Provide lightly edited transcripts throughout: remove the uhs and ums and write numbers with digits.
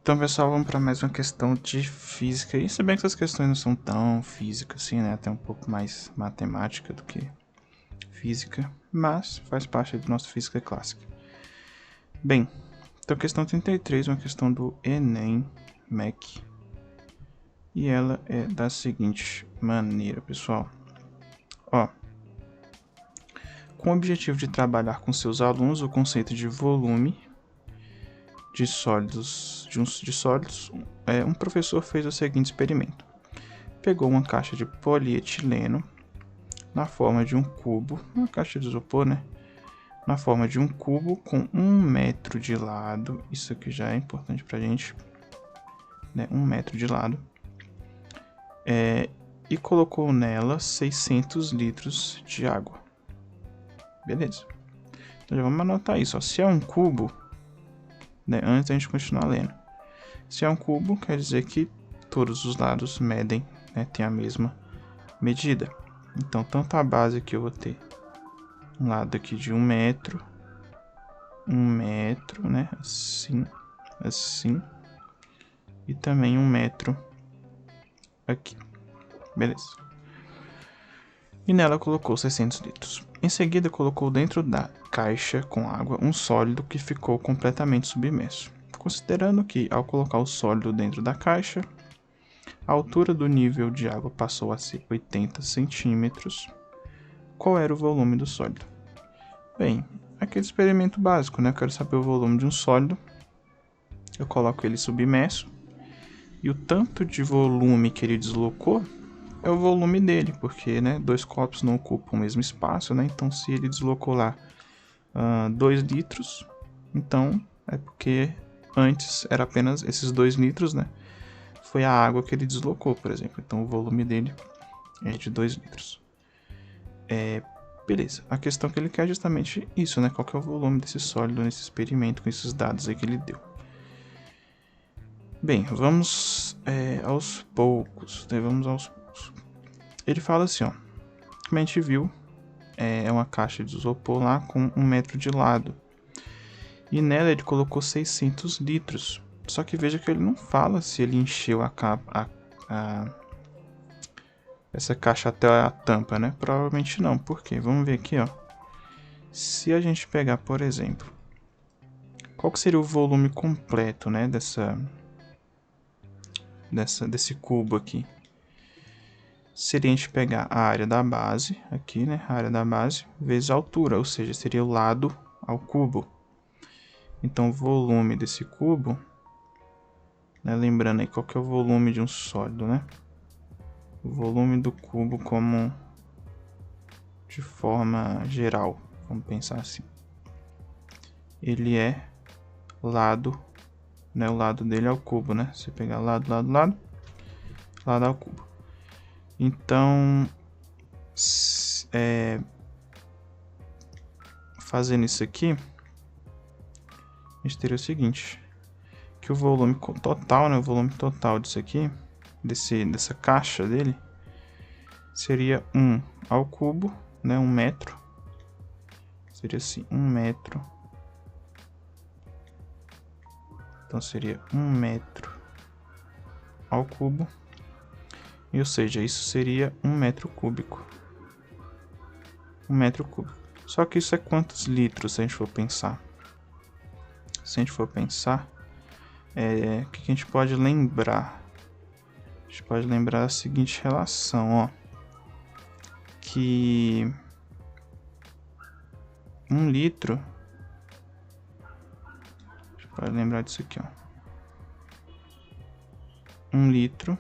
Então, pessoal, vamos para mais uma questão de física. E se bem que essas questões não são tão físicas assim, né? Até um pouco mais matemática do que física, mas faz parte do nosso física clássica. Bem, então questão 33, uma questão do Enem MEC. E ela é da seguinte maneira, pessoal. Ó, com o objetivo de trabalhar com seus alunos o conceito de volume de sólidos, um professor fez o seguinte experimento. Pegou uma caixa de polietileno na forma de um cubo, uma caixa de isopor, né? Na forma de um cubo com 1 metro de lado, isso aqui já é importante pra gente, né? 1 metro de lado, e colocou nela 600 litros de água. Beleza. Então já vamos anotar isso, ó. Se é um cubo, né? Antes da gente continuar lendo. Se é um cubo, quer dizer que todos os lados medem, né? Tem a mesma medida. Então, tanto a base aqui eu vou ter um lado aqui de 1 metro, né? Assim. E também 1 metro aqui. Beleza. E nela colocou 600 litros. Em seguida, colocou dentro da caixa com água um sólido que ficou completamente submerso. Considerando que, ao colocar o sólido dentro da caixa, a altura do nível de água passou a ser 80 centímetros, qual era o volume do sólido? Bem, aquele experimento básico, né? Eu quero saber o volume de um sólido. Eu coloco ele submerso. E o tanto de volume que ele deslocou é o volume dele, porque, né, 2 copos não ocupam o mesmo espaço, né? Então, se ele deslocou lá 2 litros, então é porque antes era apenas esses 2 litros, né? Foi a água que ele deslocou, por exemplo. Então, o volume dele é de 2 litros. Beleza. A questão que ele quer é justamente isso, né? Qual que é o volume desse sólido nesse experimento com esses dados aí que ele deu. Bem, vamos aos poucos, né? Ele fala assim, ó. Como a gente viu, é uma caixa de isopor lá com 1 metro de lado. E nela ele colocou 600 litros. Só que veja que ele não fala se ele encheu essa caixa até a tampa, né? Provavelmente não. Por quê? Vamos ver aqui, ó. Se a gente pegar, por exemplo, qual que seria o volume completo, né? Desse cubo aqui. Seria a gente pegar a área da base, aqui, né? A área da base, vezes a altura, ou seja, seria o lado ao cubo. Então, o volume desse cubo, né? Lembrando aí qual que é o volume de um sólido, né? O volume do cubo como de forma geral, vamos pensar assim. Ele é lado, né? O lado dele é o cubo, né? Você pegar lado ao cubo. Então, fazendo isso aqui, a gente teria o seguinte, que o volume total, né, o volume total disso aqui, dessa caixa dele, seria 1 ao cubo, né, 1 metro, seria assim, 1 metro, então seria 1 metro ao cubo, ou seja, isso seria 1 metro cúbico. 1 metro cúbico. Só que isso é quantos litros, se a gente for pensar? Se a gente for pensar, o que a gente pode lembrar? A gente pode lembrar a seguinte relação, ó. Que 1 litro... A gente pode lembrar disso aqui, ó. 1 litro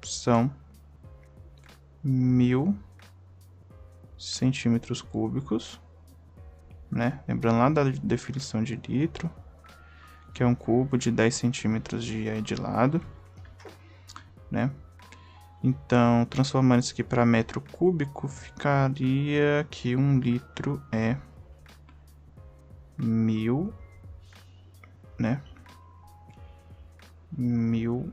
são 1000 centímetros cúbicos, né? Lembrando lá da definição de litro, que é um cubo de 10 centímetros de lado, né? Então, transformando isso aqui para metro cúbico, ficaria que 1 litro é 1000, né? 1000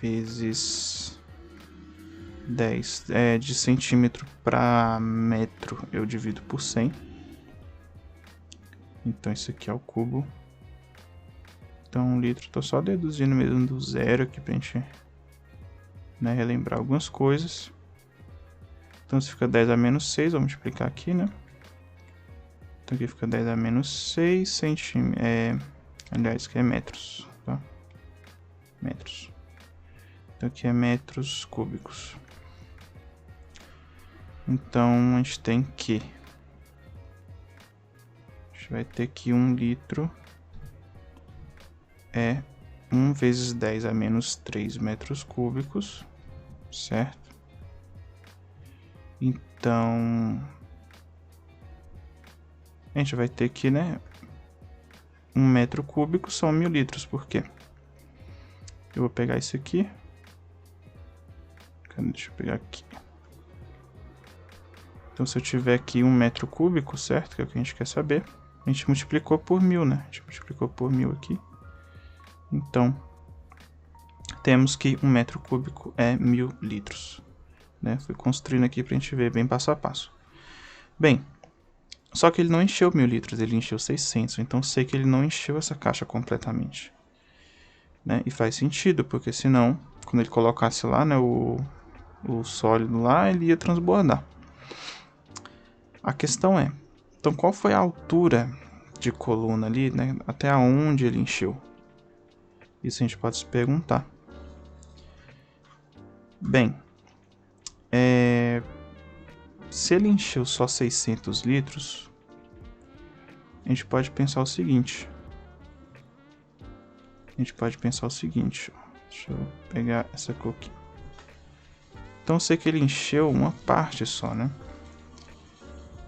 vezes 10 de centímetro para metro, eu divido por 100. Então, isso aqui é o cubo Então, 1 litro, tô só deduzindo mesmo do zero aqui pra gente, né, relembrar algumas coisas. Então, se fica 10 a menos 6, vou multiplicar aqui, né? Então, aqui fica 10 a menos 6 centímetros. Aliás, que é metros, tá? Metros. Então, aqui é metros cúbicos. Então, a gente tem que... A gente vai ter que 1 litro é 1 vezes 10 a menos 3 metros cúbicos, certo? Então, a gente vai ter que, né, 1 metro cúbico são 1000 litros, por quê? Eu vou pegar isso aqui. Deixa eu pegar aqui. Então, se eu tiver aqui 1 metro cúbico, certo? Que é o que a gente quer saber. A gente multiplicou por 1000, né? A gente multiplicou por 1000 aqui. Então, temos que 1 metro cúbico é 1000 litros. Né? Fui construindo aqui pra gente ver bem passo a passo. Bem, só que ele não encheu 1000 litros, ele encheu 600. Então, sei que ele não encheu essa caixa completamente. Né? E faz sentido, porque senão, quando ele colocasse lá, né, o sólido lá, ele ia transbordar. A questão é, então qual foi a altura de coluna ali, né, até onde ele encheu? Isso a gente pode se perguntar. Bem, se ele encheu só 600 litros, a gente pode pensar o seguinte. Deixa eu pegar essa cor aqui. Então eu sei que ele encheu uma parte só, né?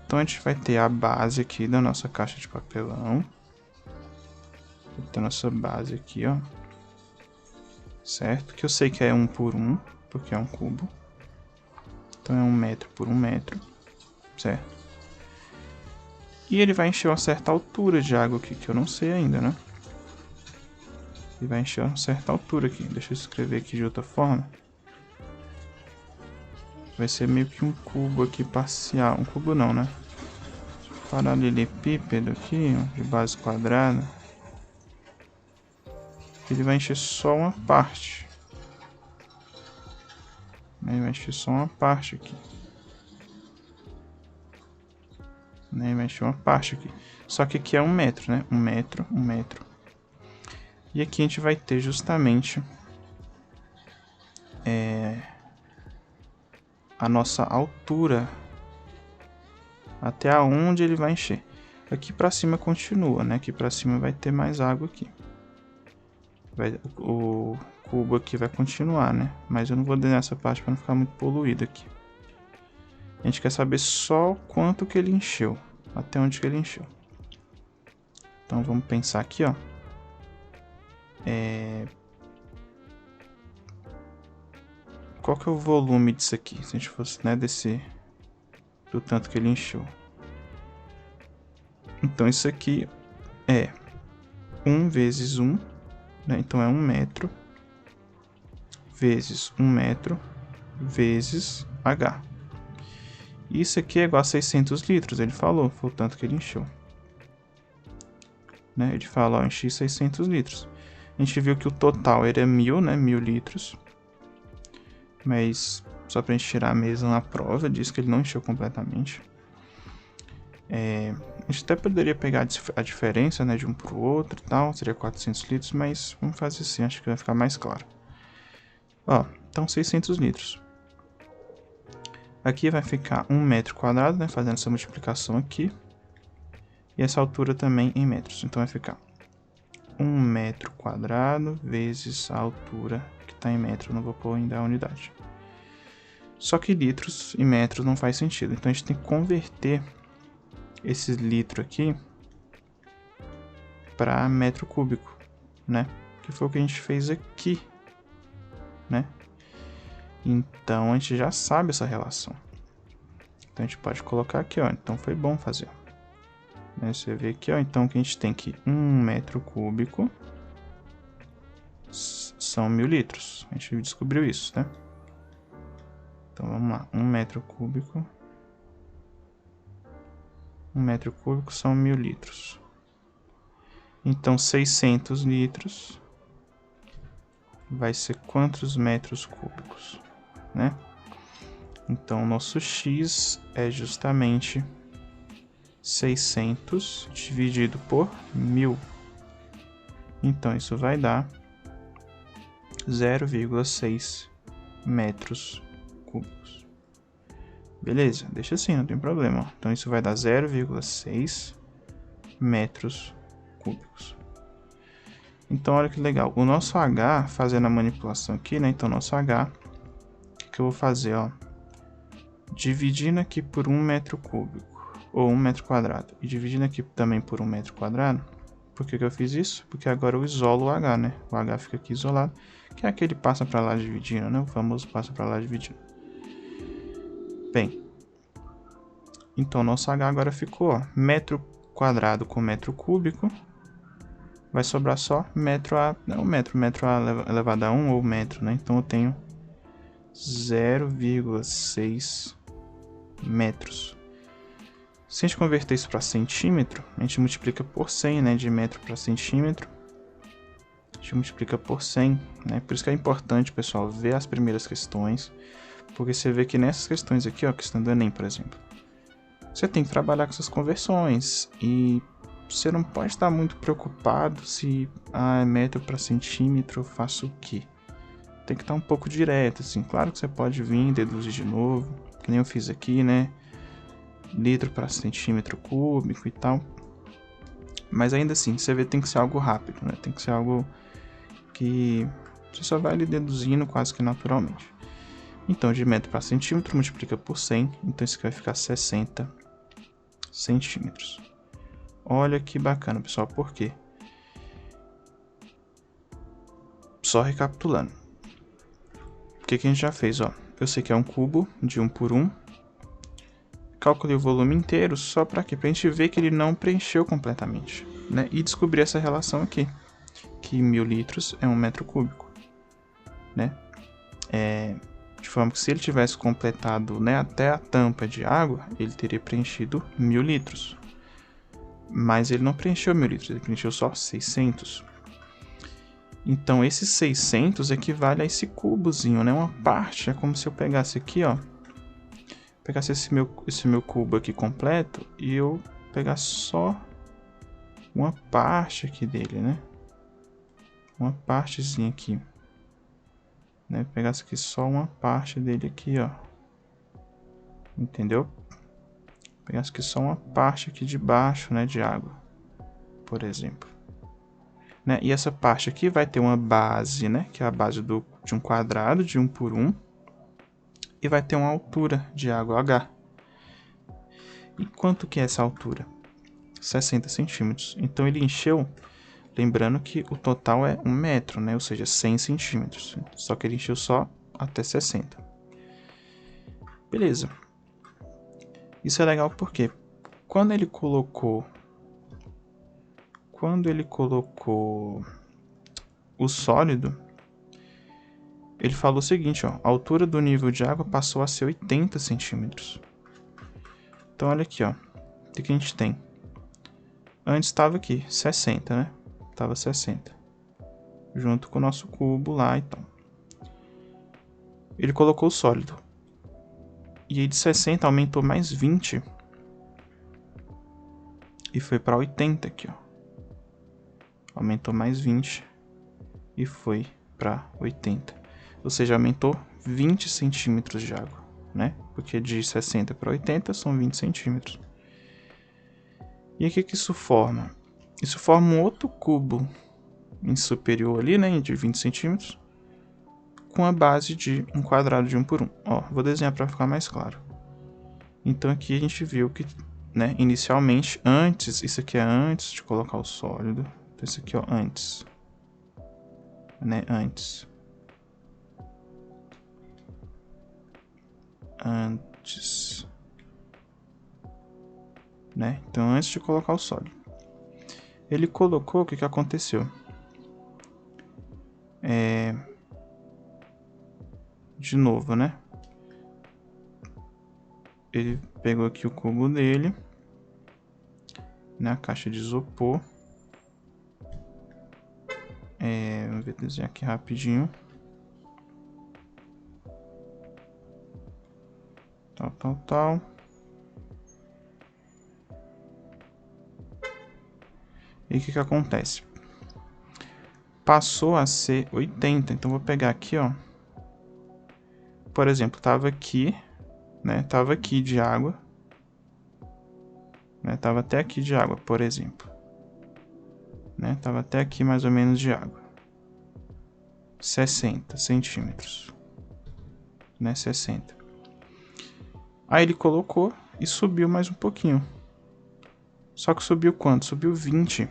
Então a gente vai ter a base aqui da nossa caixa de papelão. Vai ter a nossa base aqui, ó. Certo? Que eu sei que é 1 por 1, porque é um cubo. Então é 1 metro por 1 metro. Certo? E ele vai encher uma certa altura de água aqui, que eu não sei ainda, né? Ele vai encher uma certa altura aqui. Deixa eu escrever aqui de outra forma. Vai ser meio que um cubo aqui parcial. Um cubo não, né? Paralelepípedo aqui, ó, de base quadrada. Ele vai encher só uma parte. Ele vai encher só uma parte aqui. Ele vai encher uma parte aqui. Só que aqui é 1 metro, né? 1 metro, 1 metro. E aqui a gente vai ter justamente a nossa altura até onde ele vai encher. Aqui para cima continua, né? Aqui para cima vai ter mais água aqui. O cubo aqui vai continuar, né? Mas eu não vou desenhar essa parte para não ficar muito poluído aqui. A gente quer saber só quanto que ele encheu, até onde que ele encheu. Então vamos pensar aqui, ó. Qual que é o volume disso aqui? Se a gente fosse, né, descer do tanto que ele encheu. Então isso aqui é 1 vezes 1, né? Então é 1 metro vezes 1 metro vezes H. Isso aqui é igual a 600 litros, ele falou, foi o tanto que ele encheu. Né? Ele fala, ó, enchi 600 litros. A gente viu que o total era 1000, né? 1000 litros. Mas só pra gente tirar a mesa na prova, diz que ele não encheu completamente. A gente até poderia pegar a diferença, né, de um pro outro e tal, seria 400 litros, mas vamos fazer assim, acho que vai ficar mais claro. Ó, então 600 litros. Aqui vai ficar 1 metro quadrado, né, fazendo essa multiplicação aqui. E essa altura também em metros, então vai ficar 1 metro quadrado vezes a altura que está em metro, não vou pôr ainda a unidade. Só que litros e metros não faz sentido, então a gente tem que converter esse litro aqui para metro cúbico, né? Que foi o que a gente fez aqui, né? Então a gente já sabe essa relação. Então a gente pode colocar aqui, ó. Então foi bom fazer. Você vê aqui, ó. Então que a gente tem que 1 metro cúbico são 1000 litros. A gente descobriu isso, né? Então vamos lá. 1 metro cúbico. 1 metro cúbico são 1000 litros. Então, 600 litros vai ser quantos metros cúbicos, né? Então, nosso X é justamente 600 dividido por 1000. Então, isso vai dar 0,6 metros cúbicos. Beleza, deixa assim, não tem problema. Então, isso vai dar 0,6 metros cúbicos. Então, olha que legal. O nosso H, fazendo a manipulação aqui, né? Então, nosso H, o que eu vou fazer, ó? Dividindo aqui por 1 metro cúbico, ou 1 metro quadrado, e dividindo aqui também por 1 metro quadrado. Por que eu fiz isso? Porque agora eu isolo o H, né? O H fica aqui isolado, que é aquele passa para lá dividindo, né? O famoso passa para lá dividindo. Bem, então nosso H agora ficou, ó, metro quadrado com metro cúbico. Vai sobrar só metro a... não, metro a elevado a 1 ou metro, né? Então eu tenho 0,6 metros. Se a gente converter isso para centímetro, a gente multiplica por 100, né? De metro para centímetro. A gente multiplica por 100, né? Por isso que é importante, pessoal, ver as primeiras questões. Porque você vê que nessas questões aqui, ó, questão do Enem, por exemplo, você tem que trabalhar com essas conversões. E você não pode estar muito preocupado se é metro para centímetro, eu faço o quê? Tem que estar um pouco direto, assim. Claro que você pode vir deduzir de novo, que nem eu fiz aqui, né? Litro para centímetro cúbico e tal. Mas ainda assim, você vê, tem que ser algo rápido, né? Tem que ser algo que você só vai ali deduzindo quase que naturalmente. Então, de metro para centímetro, multiplica por 100. Então, isso aqui vai ficar 60 centímetros. Olha que bacana, pessoal. Por quê? Só recapitulando. O que a gente já fez, ó? Eu sei que é um cubo de 1 por 1. Calculei o volume inteiro só para quê? Para a gente ver que ele não preencheu completamente, né? E descobrir essa relação aqui, que 1000 litros é 1 metro cúbico, né? De forma que se ele tivesse completado, né, até a tampa de água, ele teria preenchido 1000 litros. Mas ele não preencheu 1000 litros, ele preencheu só 600. Então esses 600 equivale a esse cubozinho, né? Uma parte, é como se eu pegasse aqui, ó. Pegasse esse meu cubo aqui completo e eu pegasse só uma parte aqui dele, né? Uma partezinha aqui, né? Pegasse aqui só uma parte dele aqui, ó. Entendeu? Pegasse aqui só uma parte aqui de baixo, né? De água, por exemplo. Né? E essa parte aqui vai ter uma base, né? Que é a base de um quadrado de 1 por 1. E vai ter uma altura de água H. E quanto que é essa altura? 60 centímetros. Então ele encheu, lembrando que o total é 1 metro, né? Ou seja, 100 centímetros. Só que ele encheu só até 60. Beleza. Isso é legal porque quando ele colocou o sólido, ele falou o seguinte, ó, a altura do nível de água passou a ser 80 centímetros. Então olha aqui, ó, o que a gente tem? Antes estava aqui, 60, né? Estava 60. Junto com o nosso cubo lá e tal. Ele colocou o sólido. E aí de 60 aumentou mais 20. E foi para 80 aqui, ó. Aumentou mais 20 e foi para 80. Ou seja, aumentou 20 centímetros de água, né? Porque de 60 para 80 são 20 centímetros. E o que isso forma? Isso forma um outro cubo em superior ali, né? De 20 centímetros. Com a base de um quadrado de 1 por 1. Ó, vou desenhar para ficar mais claro. Então aqui a gente viu que, né, inicialmente, antes, isso aqui é antes de colocar o sólido. Então isso aqui, ó, antes. Né, antes. Né? Então antes de colocar o sólido. Ele colocou, o que aconteceu? De novo, né? Ele pegou aqui o cubo dele, na caixa de isopor, ver, desenhar aqui rapidinho. Tal. E o que acontece? Passou a ser 80, então vou pegar aqui, ó. Por exemplo, tava aqui, né? Tava aqui de água. Né? Tava até aqui de água, por exemplo. Né? Tava até aqui mais ou menos de água. 60 centímetros. Né? 60. Aí ele colocou e subiu mais um pouquinho. Só que subiu quanto? Subiu 20.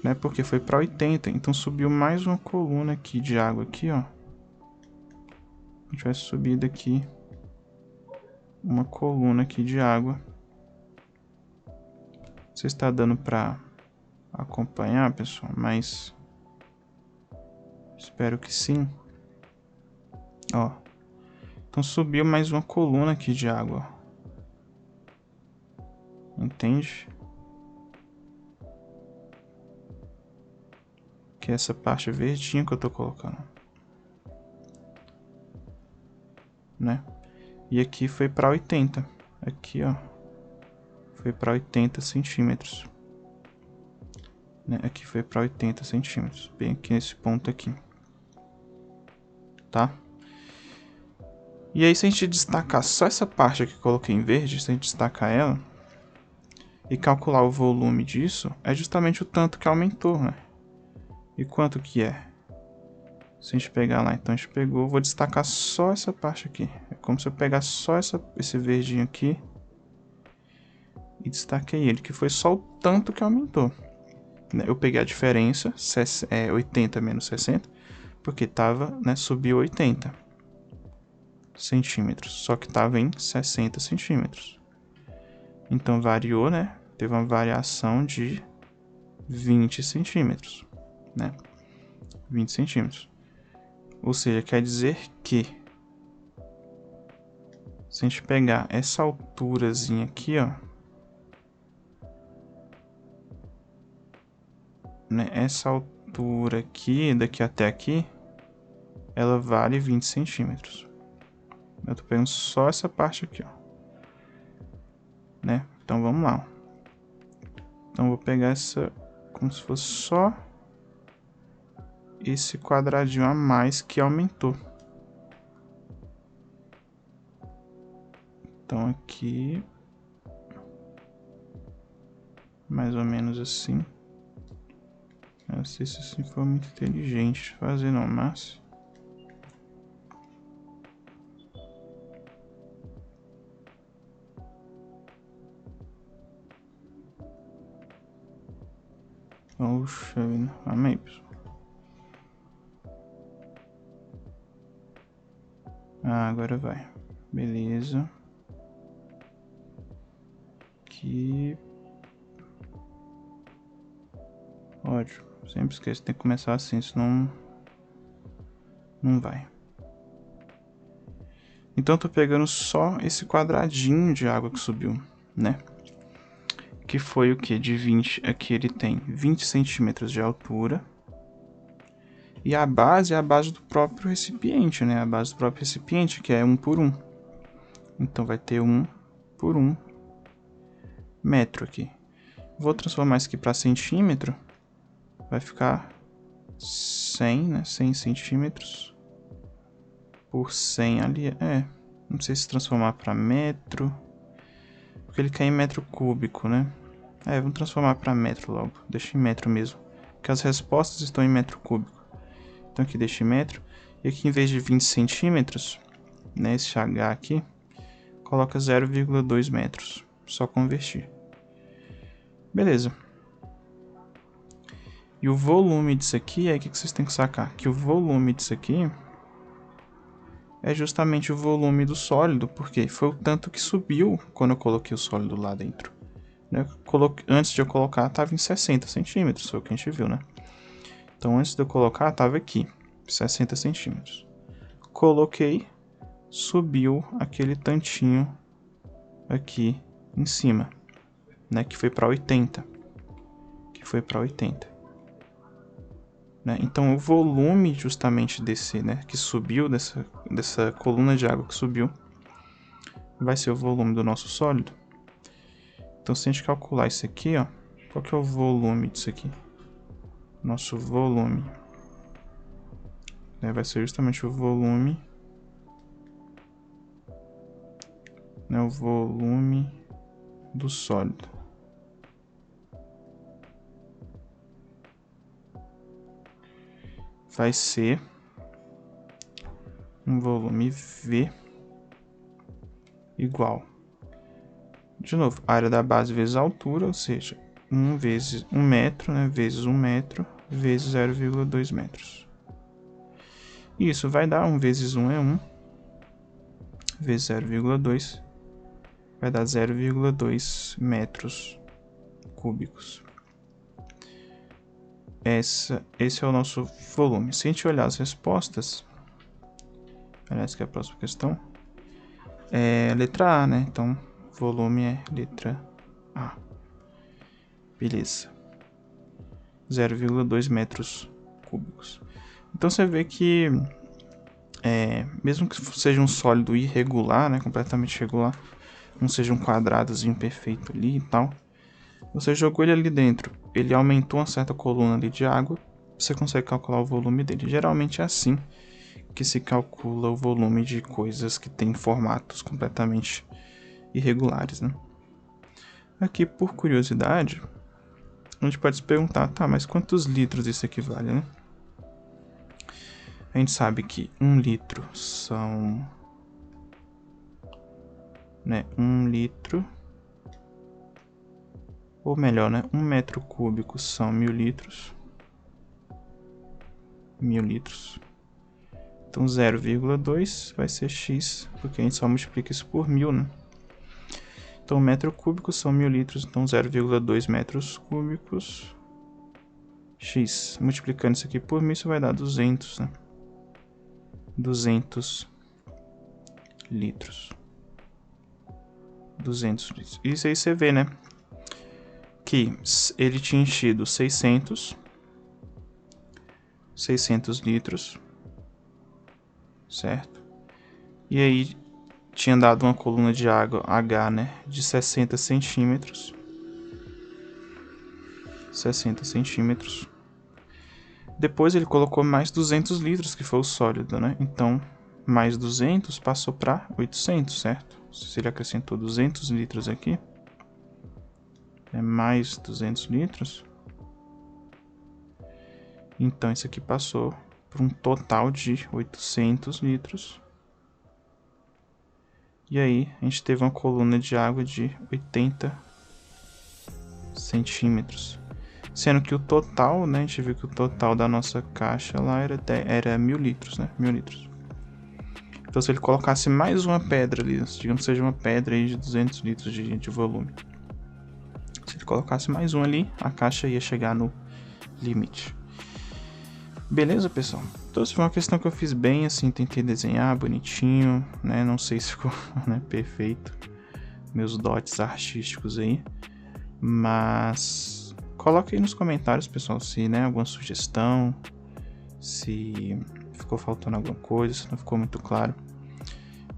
Né? Porque foi para 80. Então subiu mais uma coluna aqui de água aqui, ó. A gente vai subir daqui uma coluna aqui de água. Não sei se está dando para acompanhar, pessoal, mas espero que sim. Ó. Então subiu mais uma coluna aqui de água. Entende? Que é essa parte verdinha que eu tô colocando. Né? E aqui foi para 80. Aqui, ó. Foi para 80 centímetros. Né? Aqui foi para 80 centímetros. Bem aqui nesse ponto aqui. Tá? E aí, se a gente destacar só essa parte aqui que eu coloquei em verde, se a gente destacar ela e calcular o volume disso, é justamente o tanto que aumentou, né? E quanto que é? Se a gente pegar lá, então a gente pegou, vou destacar só essa parte aqui. É como se eu pegasse só esse verdinho aqui e destaquei ele, que foi só o tanto que aumentou. Eu peguei a diferença, 80 menos 60, porque tava, né, subiu 80 centímetros, só que tava em 60 centímetros. Então variou, né? Teve uma variação de 20 centímetros, né? 20 centímetros. Ou seja, quer dizer que se a gente pegar essa alturazinha aqui, ó, né? Essa altura aqui, daqui até aqui, ela vale 20 centímetros. Eu tô pegando só essa parte aqui, ó. Né? Então vamos lá. Então vou pegar essa como se fosse só esse quadradinho a mais que aumentou. Então aqui, mais ou menos assim. Eu não sei se assim foi muito inteligente de fazer não, mas poxa vida, amei, pessoal. Ah, agora vai. Beleza. Aqui. Ótimo. Sempre esqueço, tem que começar assim, senão não vai. Então eu tô pegando só esse quadradinho de água que subiu, né? Que foi o que? De 20, aqui ele tem 20 centímetros de altura. E a base é a base do próprio recipiente, né? A base do próprio recipiente, que é 1 por 1. Então vai ter 1 por 1 metro aqui. Vou transformar isso aqui para centímetro. Vai ficar 100, né? 100 centímetros por 100 ali. Não sei se transformar para metro. Porque ele cai em metro cúbico, né? Vamos transformar para metro logo. Deixa em metro mesmo. Porque as respostas estão em metro cúbico. Então aqui deixa em metro. E aqui em vez de 20 centímetros, né? Esse H aqui, coloca 0,2 metros. Só convertir. Beleza. E o volume disso aqui, aí o que vocês têm que sacar? Que o volume disso aqui é justamente o volume do sólido, porque foi o tanto que subiu quando eu coloquei o sólido lá dentro. Antes de eu colocar, estava em 60 centímetros, foi o que a gente viu, né? Então, antes de eu colocar, estava aqui, 60 centímetros. Coloquei, subiu aquele tantinho aqui em cima, né? Que foi para 80. né? Então, o volume justamente desse, né, que subiu, dessa coluna de água que subiu, vai ser o volume do nosso sólido. Então, se a gente calcular isso aqui, ó, qual que é o volume disso aqui? Nosso volume, né, vai ser justamente o volume, né, o volume do sólido. Vai ser um volume V igual, de novo, área da base vezes a altura, ou seja, 1 vezes 1 metro, né, vezes 1 metro, vezes 0,2 metros. Isso vai dar 1 vezes 1 é 1, vezes 0,2, vai dar 0,2 metros cúbicos. Esse é o nosso volume. Se a gente olhar as respostas, aliás, que é a próxima questão, é letra A, né? Então, volume é letra A. Beleza. 0,2 metros cúbicos. Então, você vê que, mesmo que seja um sólido irregular, né? Completamente irregular, não seja um quadradozinho perfeito ali e tal, você jogou ele ali dentro, ele aumentou uma certa coluna ali de água, você consegue calcular o volume dele. Geralmente é assim que se calcula o volume de coisas que têm formatos completamente irregulares, né? Aqui, por curiosidade, a gente pode se perguntar, tá, mas quantos litros isso equivale, né? A gente sabe que 1 litro são, né, 1 litro, ou melhor, né, 1 metro cúbico são 1000 litros. 1000 litros. Então 0,2 vai ser x, porque a gente só multiplica isso por 1000, né? Então metro cúbico são 1000 litros, então 0,2 metros cúbicos x. Multiplicando isso aqui por 1000, isso vai dar 200, né? 200 litros. 200 litros. Isso aí você vê, né? Que ele tinha enchido 600 litros, certo? E aí tinha dado uma coluna de água H, né, de 60 centímetros. 60 centímetros. Depois ele colocou mais 200 litros, que foi o sólido, né? Então, mais 200 passou para 800, certo? Se ele acrescentou 200 litros aqui, é mais 200 litros. Então, isso aqui passou por um total de 800 litros. E aí, a gente teve uma coluna de água de 80 centímetros. Sendo que o total, né, a gente viu que o total da nossa caixa lá era 1000 litros, né? 1000 litros. Então, se ele colocasse mais uma pedra ali, digamos que seja uma pedra aí de 200 litros de volume. Se ele colocasse mais um ali, a caixa ia chegar no limite. Beleza, pessoal? Então, essa foi uma questão que eu fiz bem, assim, tentei desenhar bonitinho, né? Não sei se ficou, né, perfeito. Meus dotes artísticos aí. Mas coloque aí nos comentários, pessoal, se, né, alguma sugestão, se ficou faltando alguma coisa, se não ficou muito claro,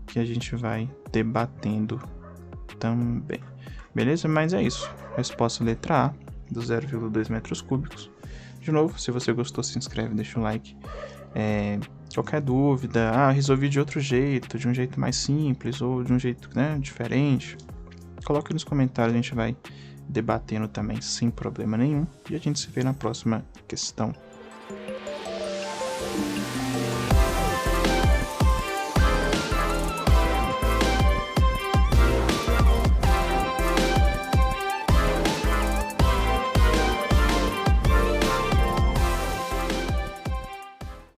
que a gente vai debatendo também. Beleza? Mas é isso. Resposta letra A, do 0,2 metros cúbicos. De novo, se você gostou, se inscreve, deixa um like. Qualquer dúvida, resolvi de outro jeito, de um jeito mais simples ou de um jeito, né, diferente, coloque nos comentários, a gente vai debatendo também sem problema nenhum. E a gente se vê na próxima questão.